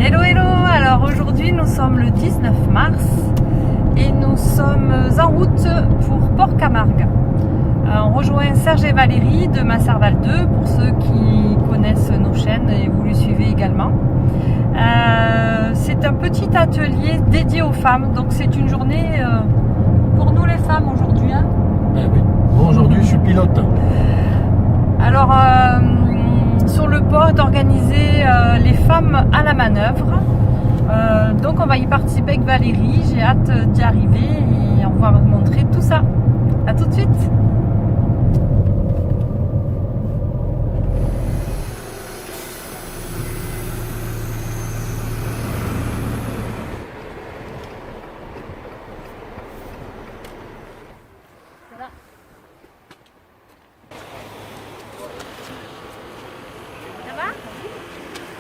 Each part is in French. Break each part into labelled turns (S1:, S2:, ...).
S1: Hello hello, alors aujourd'hui nous sommes le 19 mars et nous sommes en route pour Port-Camargue. On rejoint Serge et Valérie de Masserval 2 pour ceux qui connaissent nos chaînes et vous les suivez également. C'est un petit atelier dédié aux femmes, donc c'est une journée pour nous les femmes aujourd'hui. Hein.
S2: Ben oui, moi aujourd'hui je suis pilote.
S1: Alors sur le port est organisé les femmes à la manœuvre. Donc on va y participer avec Valérie, j'ai hâte d'y arriver et on va vous montrer tout ça. A tout de suite.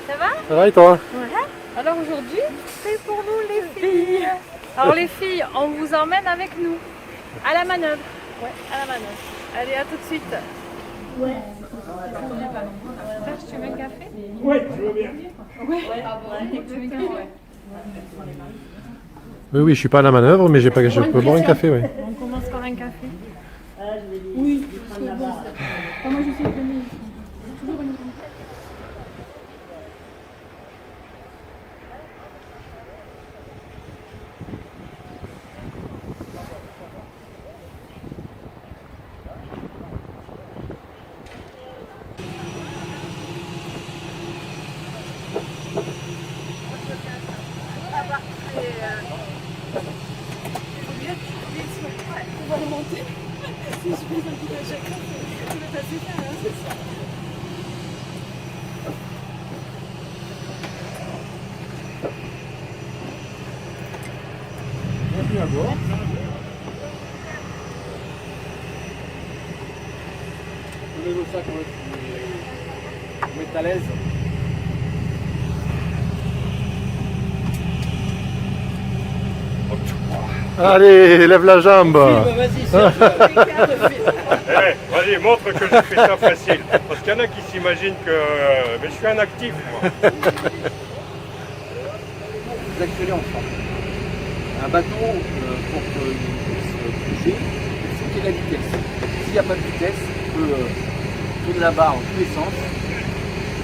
S1: Ça va?
S2: Ça va et toi?
S1: Ouais. Alors aujourd'hui, c'est pour nous les filles. Alors les filles, on vous emmène avec nous à la manœuvre. Ouais, à la manœuvre. Allez, à tout de suite. Ouais. Serge, tu veux un café?
S3: Oui, je veux bien.
S1: Ouais. Tu veux un café? Ouais.
S2: Oui, je suis pas à la manœuvre, mais je peux boire un café, oui.
S1: On commence par un café.
S4: Oui, parce que bon, moi je sais que toujours une
S2: Bienvenue à bord. Prenez-le ça pour vous mettre à l'aise. Allez, lève la jambe.
S3: Vas-y, montre que je fais ça facile. Parce qu'il y en a qui s'imaginent que mais je suis un actif, moi.
S5: Vous actuez ensemble. Un bateau, pour qu'il puisse bouger, il faut qu'il y ait la vitesse. S'il n'y a pas de vitesse, il peut tourner la barre en tous les sens, il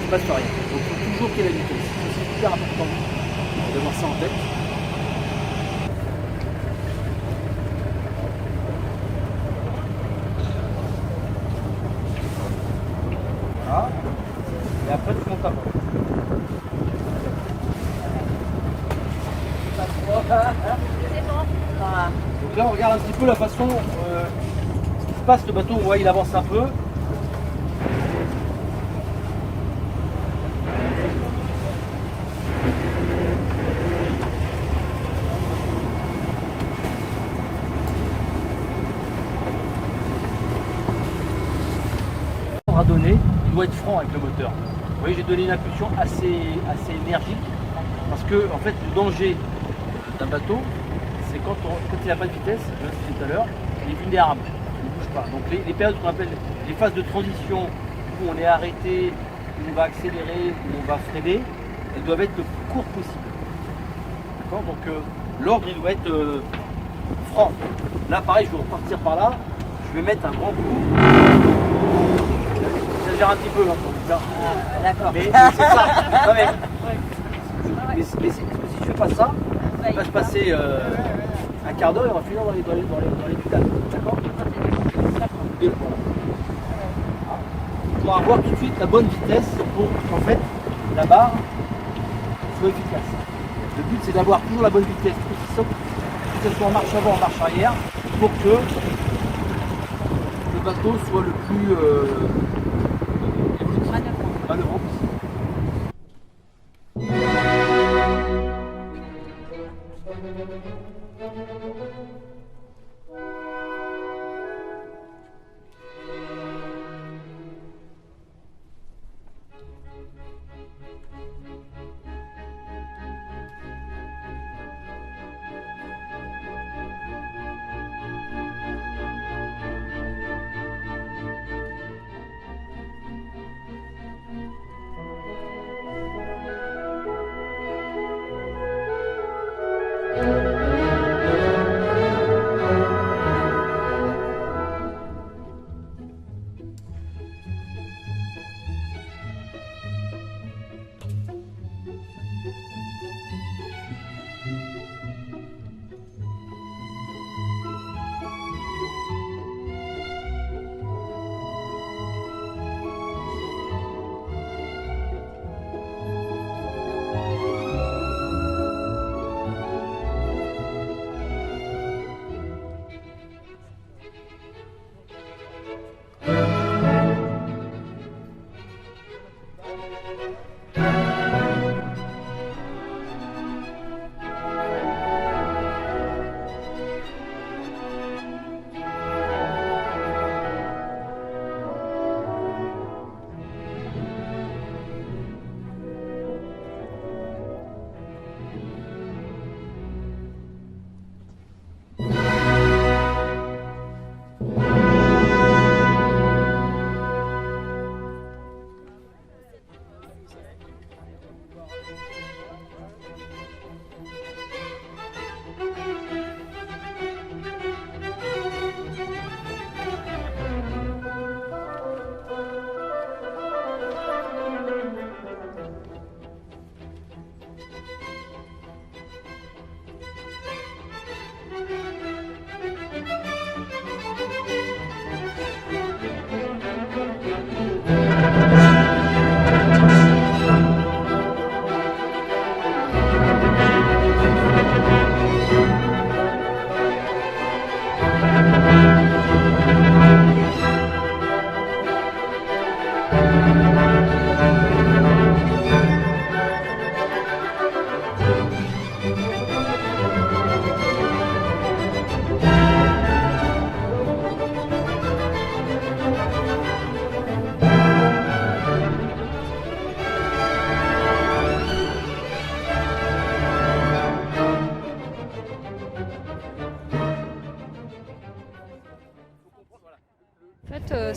S5: ne se passe rien. Donc il faut toujours qu'il y ait la vitesse. C'est super important d'avoir ça en tête. Voilà. Et après tu montes à bord. Donc là on regarde un petit peu la façon ce qui se passe, le bateau, on voit il avance un peu. À donner, il doit être franc avec le moteur. Vous voyez, j'ai donné une impulsion assez énergique parce que en fait le danger d'un bateau, c'est quand il n'a pas de vitesse, je l'ai dit tout à l'heure, il est vulnérable, il ne bouge pas. Donc les périodes qu'on appelle les phases de transition où on est arrêté, où on va accélérer, où on va freiner, elles doivent être le plus court possible. D'accord. Donc l'ordre il doit être franc. Là pareil, je vais repartir par là, je vais mettre un grand coup. J'exagère un petit peu là pour vous dire. D'accord. Mais c'est ça. Non, mais si je fais pas ça, il va se passer un quart d'heure et on va finir dans les pédales. D'accord. Et voilà. On va avoir tout de suite la bonne vitesse pour qu'en fait la barre soit efficace. Le but c'est d'avoir toujours la bonne vitesse, que ce soit en marche avant, en marche arrière, pour que le bateau soit le plus manœuvrant possible.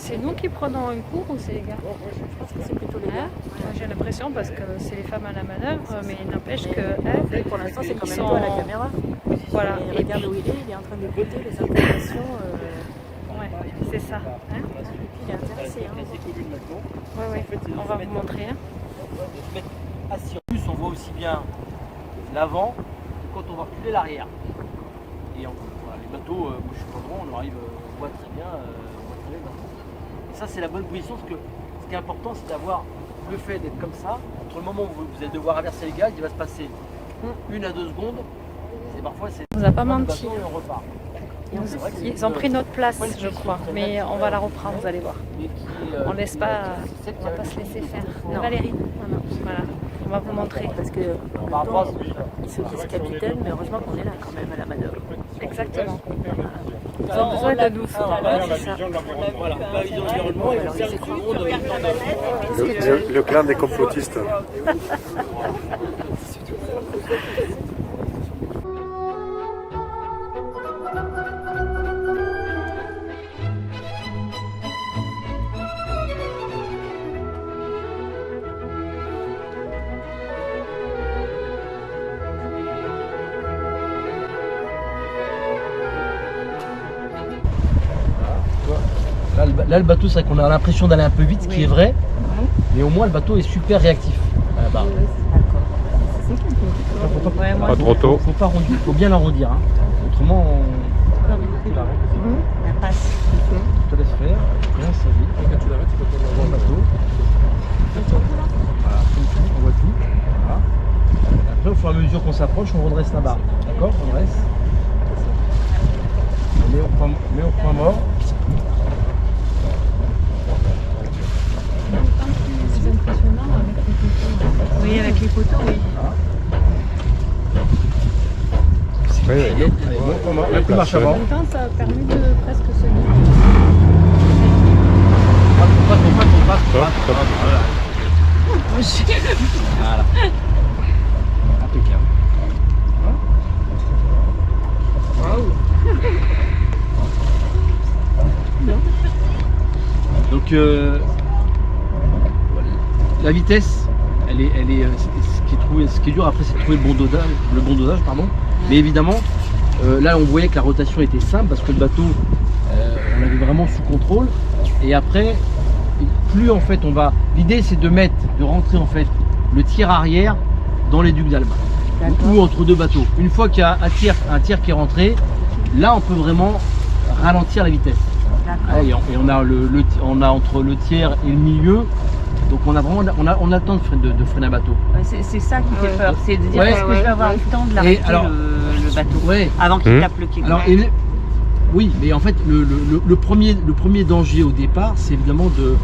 S1: C'est nous qui prenons un cours ou c'est les gars?
S4: Je pense que c'est plutôt les gars.
S1: Moi, j'ai l'impression parce que c'est les femmes à la manœuvre, mais il n'empêche que
S4: Et pour l'instant, c'est quand même
S1: sont-
S4: toi à la caméra.
S1: voilà.
S4: Et regarde où il est en train de goûter les informations.
S1: Ouais, c'est ça. Hein?
S4: Et puis il est intéressé. Hein.
S1: Ouais. On va vous montrer. Hein.
S5: Se mettre assis. En plus, on voit aussi bien l'avant que quand on va reculer l'arrière. Et voilà, les bateaux, moi je suis pas grand, on arrive, on voit très bien, on voit très bien le bateau. Et ça, c'est la bonne position, parce que ce qui est important, c'est d'avoir le fait d'être comme ça. Entre le moment où vous allez devoir inverser les gaz, il va se passer 1 à 2 secondes. Et parfois, c'est.
S1: On vous a pas
S5: le
S1: menti.
S5: bateau et on repart.
S1: Ils ont pris notre place, je crois, mais on va la reprendre, vous allez voir. On laisse pas, on va pas se laisser faire.
S4: Non.
S1: Valérie, non. Voilà, on va vous montrer.
S4: Parce que
S5: Par rapport à
S4: il se dit capitaine, mais heureusement qu'on est là quand même à la manœuvre.
S1: Exactement. Ils ont besoin de nous.
S3: La vision de l'environnement.
S5: Voilà, la vision de l'environnement, et on sert tout le monde.
S6: Le clan des complotistes.
S5: Là, le bateau, c'est vrai qu'on a l'impression d'aller un peu vite, ce qui est vrai, mais au moins le bateau est super réactif. À la barre.
S3: Pas trop tôt.
S5: Faut pas arrondir, faut bien l'arrondir. Hein. Autrement,
S4: La passe.
S5: je te laisse faire. Bien, ça vite. Quand tu l'arrêtes, il faut qu'on voit le bateau. Voilà, on voit tout. Voilà. Après, au fur et à mesure qu'on s'approche, on redresse la barre. D'accord? On redresse. On met au point mort.
S1: Oui, avec les poteaux, oui.
S5: Allez, bon point mort. La plus marche avant.
S1: En même temps, ça a permis de presque se guider.
S5: On passe. Voilà. Impeccable. Donc la vitesse, elle est ce qui est dur après, c'est de trouver le bon dosage, pardon. Mais évidemment, là on voyait que la rotation était simple parce que le bateau, on l'avait vraiment sous contrôle. Et après, plus en fait on va, l'idée c'est de rentrer en fait le tiers arrière dans les ducs d'Alba ou entre deux bateaux. Une fois qu'il y a un tiers qui est rentré, là on peut vraiment ralentir la vitesse. Et on a entre le tiers et le milieu, donc on a vraiment on a le temps de freiner un bateau.
S4: C'est ça qui fait peur, c'est de dire
S5: Ouais,
S4: est-ce que je vais avoir le temps de l'arrêter le bateau
S5: Ouais.
S4: avant qu'il tape le quai.
S5: Alors, oui, mais en fait le premier danger au départ, c'est évidemment de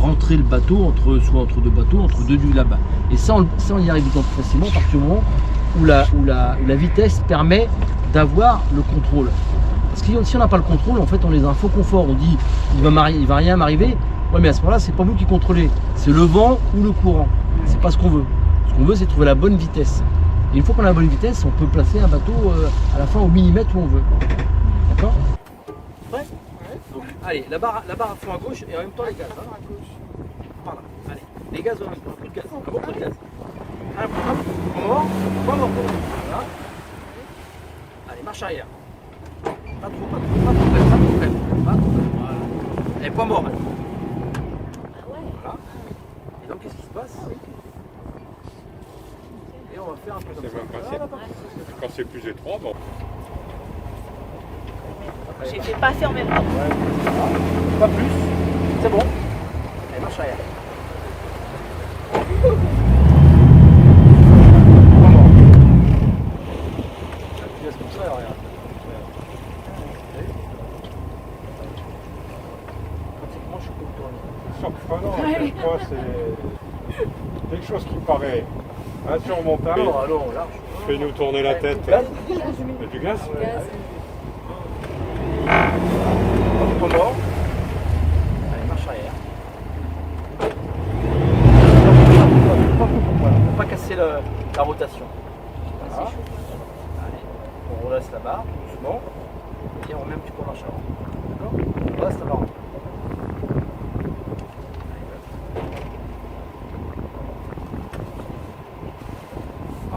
S5: rentrer le bateau soit entre deux bateaux, entre deux ducs là-bas. Et ça on y arrive d'autant plus facilement à partir du moment où la vitesse permet d'avoir le contrôle. Parce que si on n'a pas le contrôle, en fait on est dans un faux confort, on dit il va rien m'arriver. Ouais, mais à ce moment-là, c'est pas vous qui contrôlez, c'est le vent ou le courant. C'est pas ce qu'on veut. Ce qu'on veut, c'est trouver la bonne vitesse. Et une fois qu'on a la bonne vitesse, on peut placer un bateau à la fin au millimètre où on veut. D'accord? Ouais. Donc, allez, la barre à fond à gauche et en même temps les gaz. Hein. Par là. Allez, les gaz en même temps, plus de gaz, un bon coup de gaz. Allez, point mort. Voilà. Allez, marche arrière. Pas trop près. Voilà. Allez, point mort maintenant. Voilà. Et donc, qu'est-ce qui se passe? Et on va faire un peu comme ça.
S3: Quand c'est plus étroit, bon.
S4: J'ai fait pas assez en même temps.
S5: Pas plus. C'est bon. Allez, marche arrière. Point mort. Tu laisses comme ça, regarde. Pratiquement, je suis tout tourné.
S3: Surprenant, des fois, c'est quelque chose qui paraît insurmontable.
S5: Alors, là.
S3: Fais-nous tourner la tête.
S5: Gaz.
S3: Et du gaz?
S5: Point mort. Allez, marche arrière. Pour pas casser la rotation. Voilà. Allez, on relâche la barre doucement et on remet un petit peu en marche avant. D'accord? On relâche la barre.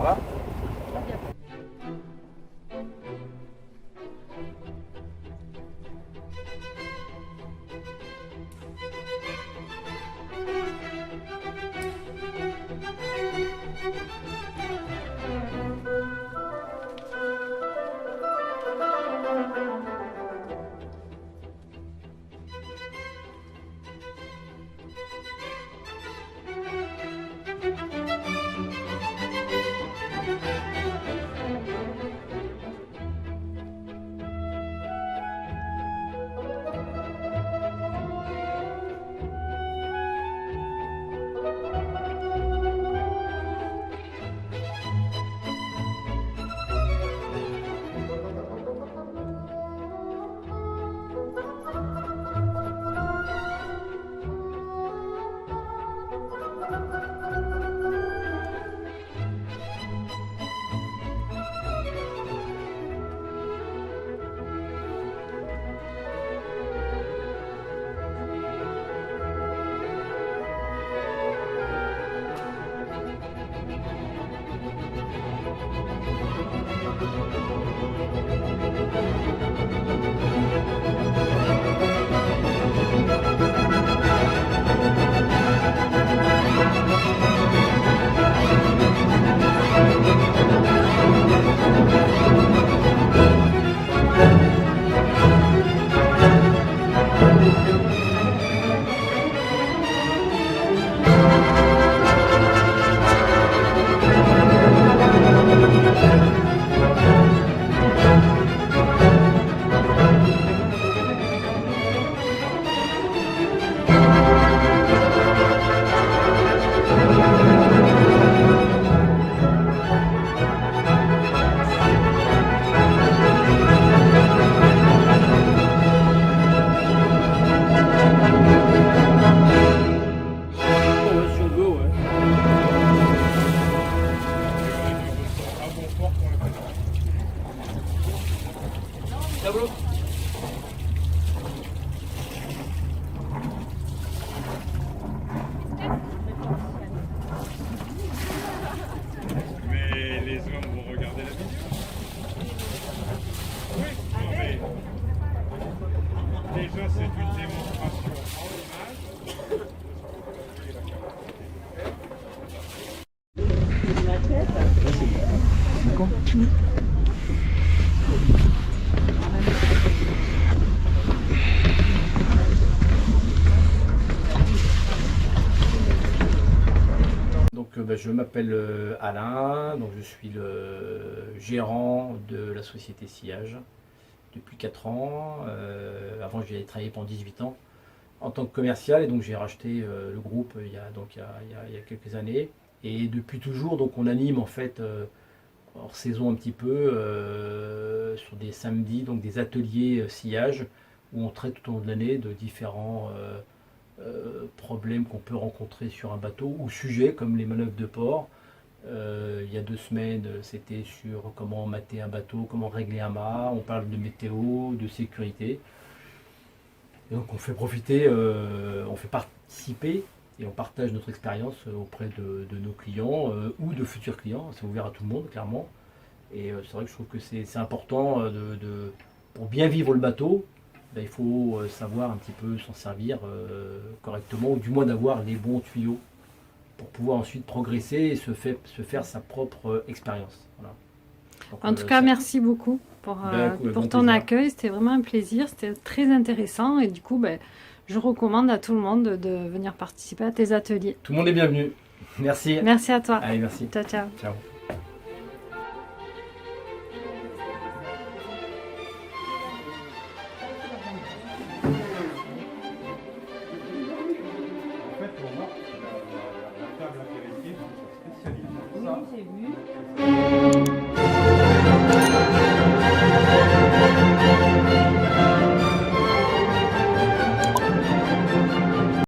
S5: va.
S3: Mais les hommes vont regarder la vidéo. Oui, non mais déjà c'est une démonstration en image.
S5: Donc je m'appelle Alain, donc je suis le gérant de la société Sillage depuis 4 ans. Avant j'y avais travaillé pendant 18 ans en tant que commercial et donc j'ai racheté le groupe il y a quelques années. Et depuis toujours donc on anime en fait hors saison un petit peu sur des samedis, donc des ateliers sillage où on traite tout au long de l'année de différents problèmes qu'on peut rencontrer sur un bateau ou sujets comme les manœuvres de port. Il y a 2 semaines, c'était sur comment mater un bateau, comment régler un mât. On parle de météo, de sécurité. Et donc on fait profiter, on fait participer et on partage notre expérience auprès de nos clients ou de futurs clients. C'est ouvert à tout le monde, clairement. Et c'est vrai que je trouve que c'est important pour bien vivre le bateau. Ben, il faut savoir un petit peu s'en servir correctement, ou du moins d'avoir les bons tuyaux pour pouvoir ensuite progresser et se faire sa propre expérience. Voilà. Donc,
S1: En tout cas, merci beaucoup pour ton accueil. C'était vraiment un plaisir, c'était très intéressant et du coup, je recommande à tout le monde de venir participer à tes ateliers.
S5: Tout le monde est bienvenu. Merci.
S1: Merci à toi.
S5: Allez, merci.
S1: Ciao, ciao.
S5: Ciao.